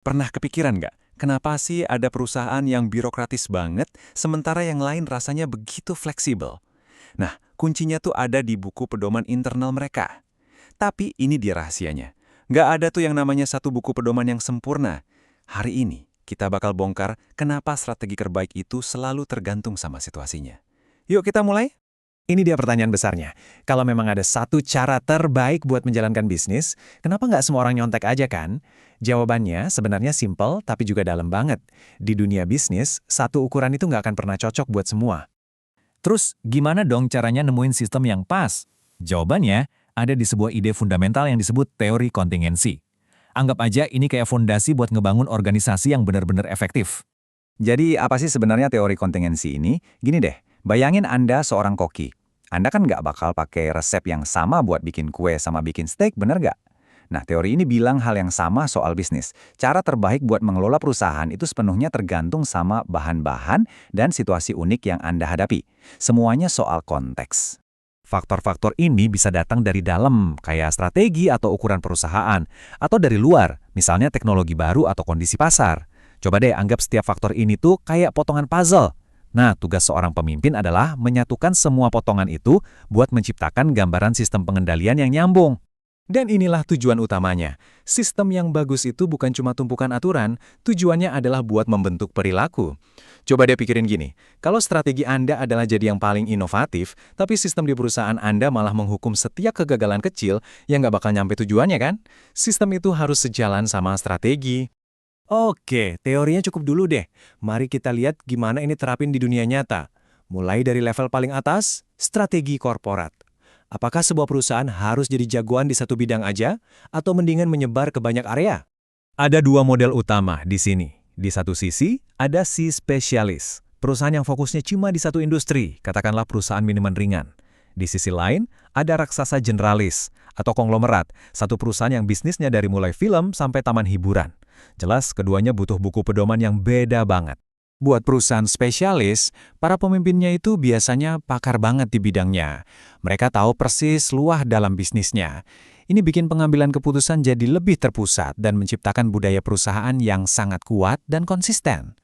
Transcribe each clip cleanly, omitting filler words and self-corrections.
Pernah kepikiran nggak, kenapa sih ada perusahaan yang birokratis banget, sementara yang lain rasanya begitu fleksibel? Nah, kuncinya tuh ada di buku pedoman internal mereka. Tapi ini dia rahasianya. Nggak ada tuh yang namanya satu buku pedoman yang sempurna. Hari ini, kita bakal bongkar kenapa strategi terbaik itu selalu tergantung sama situasinya. Yuk kita mulai? Ini dia pertanyaan besarnya. Kalau memang ada satu cara terbaik buat menjalankan bisnis, kenapa nggak semua orang nyontek aja kan? Jawabannya sebenarnya simpel tapi juga dalam banget. Di dunia bisnis, satu ukuran itu nggak akan pernah cocok buat semua. Terus, gimana dong caranya nemuin sistem yang pas? Jawabannya ada di sebuah ide fundamental yang disebut teori kontingensi. Anggap aja ini kayak fondasi buat ngebangun organisasi yang benar-benar efektif. Jadi apa sih sebenarnya teori kontingensi ini? Gini deh, bayangin Anda seorang koki. Anda kan nggak bakal pakai resep yang sama buat bikin kue sama bikin steak, bener nggak? Nah, teori ini bilang hal yang sama soal bisnis. Cara terbaik buat mengelola perusahaan itu sepenuhnya tergantung sama bahan-bahan dan situasi unik yang Anda hadapi. Semuanya soal konteks. Faktor-faktor ini bisa datang dari dalam, kayak strategi atau ukuran perusahaan, atau dari luar, misalnya teknologi baru atau kondisi pasar. Coba deh anggap setiap faktor ini tuh kayak potongan puzzle. Nah, tugas seorang pemimpin adalah menyatukan semua potongan itu buat menciptakan gambaran sistem pengendalian yang nyambung. Dan inilah tujuan utamanya. Sistem yang bagus itu bukan cuma tumpukan aturan, tujuannya adalah buat membentuk perilaku. Coba deh pikirin gini, kalau strategi Anda adalah jadi yang paling inovatif, tapi sistem di perusahaan Anda malah menghukum setiap kegagalan kecil, ya nggak bakal nyampe tujuannya kan? Sistem itu harus sejalan sama strategi. Oke, teorinya cukup dulu deh. Mari kita lihat gimana ini terapin di dunia nyata. Mulai dari level paling atas, strategi korporat. Apakah sebuah perusahaan harus jadi jagoan di satu bidang aja, atau mendingan menyebar ke banyak area? Ada dua model utama di sini. Di satu sisi, ada si spesialis. Perusahaan yang fokusnya cuma di satu industri, katakanlah perusahaan minuman ringan. Di sisi lain, ada raksasa generalis, atau konglomerat, satu perusahaan yang bisnisnya dari mulai film sampai taman hiburan. Jelas, keduanya butuh buku pedoman yang beda banget. Buat perusahaan spesialis, para pemimpinnya itu biasanya pakar banget di bidangnya. Mereka tahu persis luah dalam bisnisnya. Ini bikin pengambilan keputusan jadi lebih terpusat dan menciptakan budaya perusahaan yang sangat kuat dan konsisten.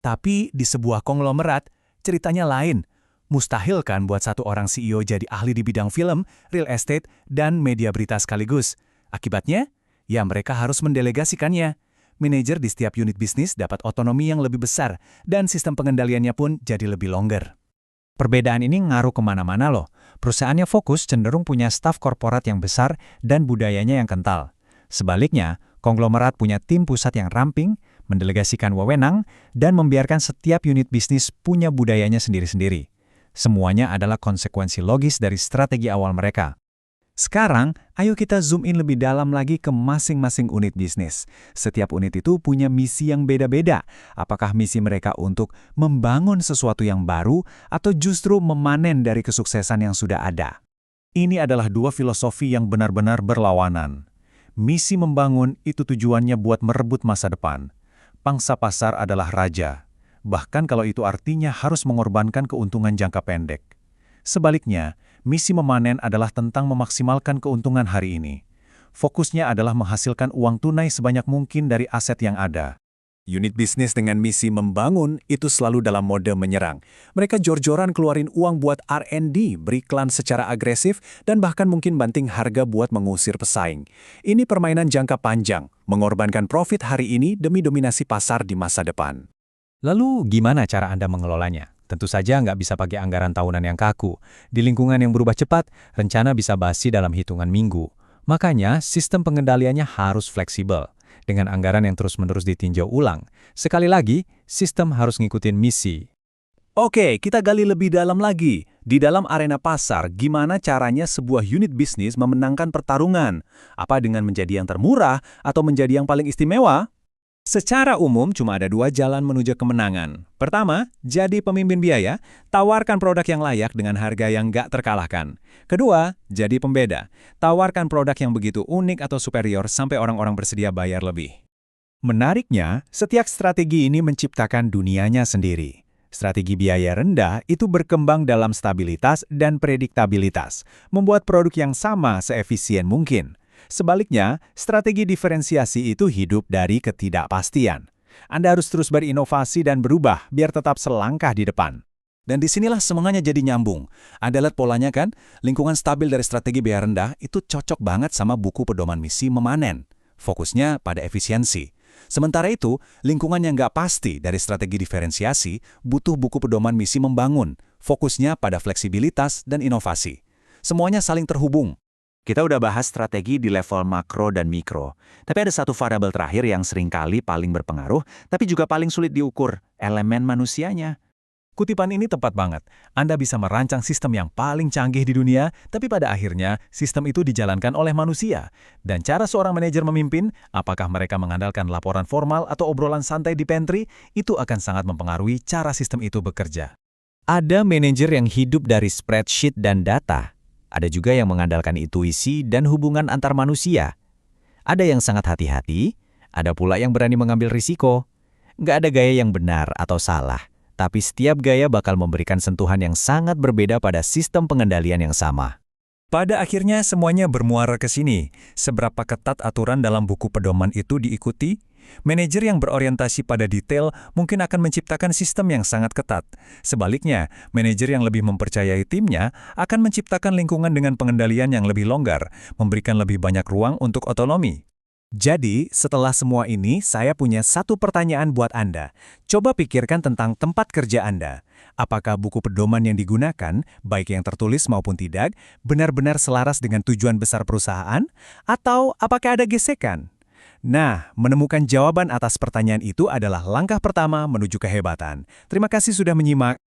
Tapi di sebuah konglomerat, ceritanya lain. Mustahil kan buat satu orang CEO jadi ahli di bidang film, real estate, dan media berita sekaligus. Akibatnya, ya mereka harus mendelegasikannya. Manajer di setiap unit bisnis dapat otonomi yang lebih besar, dan sistem pengendaliannya pun jadi lebih longgar. Perbedaan ini ngaruh kemana-mana loh. Perusahaannya fokus cenderung punya staf korporat yang besar dan budayanya yang kental. Sebaliknya, konglomerat punya tim pusat yang ramping, mendelegasikan wewenang, dan membiarkan setiap unit bisnis punya budayanya sendiri-sendiri. Semuanya adalah konsekuensi logis dari strategi awal mereka. Sekarang, ayo kita zoom in lebih dalam lagi ke masing-masing unit bisnis. Setiap unit itu punya misi yang beda-beda. Apakah misi mereka untuk membangun sesuatu yang baru atau justru memanen dari kesuksesan yang sudah ada? Ini adalah dua filosofi yang benar-benar berlawanan. Misi membangun itu tujuannya buat merebut masa depan. Pangsa pasar adalah raja. Bahkan kalau itu artinya harus mengorbankan keuntungan jangka pendek. Sebaliknya, misi memanen adalah tentang memaksimalkan keuntungan hari ini. Fokusnya adalah menghasilkan uang tunai sebanyak mungkin dari aset yang ada. Unit bisnis dengan misi membangun itu selalu dalam mode menyerang. Mereka jor-joran keluarin uang buat R&D, beriklan secara agresif, dan bahkan mungkin banting harga buat mengusir pesaing. Ini permainan jangka panjang, mengorbankan profit hari ini demi dominasi pasar di masa depan. Lalu gimana cara Anda mengelolanya? Tentu saja nggak bisa pakai anggaran tahunan yang kaku. Di lingkungan yang berubah cepat, rencana bisa basi dalam hitungan minggu. Makanya, sistem pengendaliannya harus fleksibel, dengan anggaran yang terus-menerus ditinjau ulang. Sekali lagi, sistem harus ngikutin misi. Oke, kita gali lebih dalam lagi. Di dalam arena pasar, gimana caranya sebuah unit bisnis memenangkan pertarungan? Apa dengan menjadi yang termurah atau menjadi yang paling istimewa? Secara umum, cuma ada dua jalan menuju kemenangan. Pertama, jadi pemimpin biaya, tawarkan produk yang layak dengan harga yang nggak terkalahkan. Kedua, jadi pembeda, tawarkan produk yang begitu unik atau superior sampai orang-orang bersedia bayar lebih. Menariknya, setiap strategi ini menciptakan dunianya sendiri. Strategi biaya rendah itu berkembang dalam stabilitas dan prediktabilitas, membuat produk yang sama seefisien mungkin. Sebaliknya, strategi diferensiasi itu hidup dari ketidakpastian. Anda harus terus berinovasi dan berubah biar tetap selangkah di depan. Dan disinilah semuanya jadi nyambung. Anda lihat polanya kan? Lingkungan stabil dari strategi biaya rendah itu cocok banget sama buku pedoman misi memanen. Fokusnya pada efisiensi. Sementara itu, lingkungan yang nggak pasti dari strategi diferensiasi butuh buku pedoman misi membangun. Fokusnya pada fleksibilitas dan inovasi. Semuanya saling terhubung. Kita udah bahas strategi di level makro dan mikro. Tapi ada satu variabel terakhir yang seringkali paling berpengaruh, tapi juga paling sulit diukur, elemen manusianya. Kutipan ini tepat banget. Anda bisa merancang sistem yang paling canggih di dunia, tapi pada akhirnya sistem itu dijalankan oleh manusia. Dan cara seorang manajer memimpin, apakah mereka mengandalkan laporan formal atau obrolan santai di pantry, itu akan sangat mempengaruhi cara sistem itu bekerja. Ada manajer yang hidup dari spreadsheet dan data. Ada juga yang mengandalkan intuisi dan hubungan antar manusia. Ada yang sangat hati-hati, ada pula yang berani mengambil risiko. Nggak ada gaya yang benar atau salah, tapi setiap gaya bakal memberikan sentuhan yang sangat berbeda pada sistem pengendalian yang sama. Pada akhirnya semuanya bermuara ke sini. Seberapa ketat aturan dalam buku pedoman itu diikuti? Manajer yang berorientasi pada detail mungkin akan menciptakan sistem yang sangat ketat. Sebaliknya, manajer yang lebih mempercayai timnya akan menciptakan lingkungan dengan pengendalian yang lebih longgar, memberikan lebih banyak ruang untuk otonomi. Jadi, setelah semua ini, saya punya satu pertanyaan buat Anda. Coba pikirkan tentang tempat kerja Anda. Apakah buku pedoman yang digunakan, baik yang tertulis maupun tidak, benar-benar selaras dengan tujuan besar perusahaan? Atau apakah ada gesekan? Nah, menemukan jawaban atas pertanyaan itu adalah langkah pertama menuju kehebatan. Terima kasih sudah menyimak.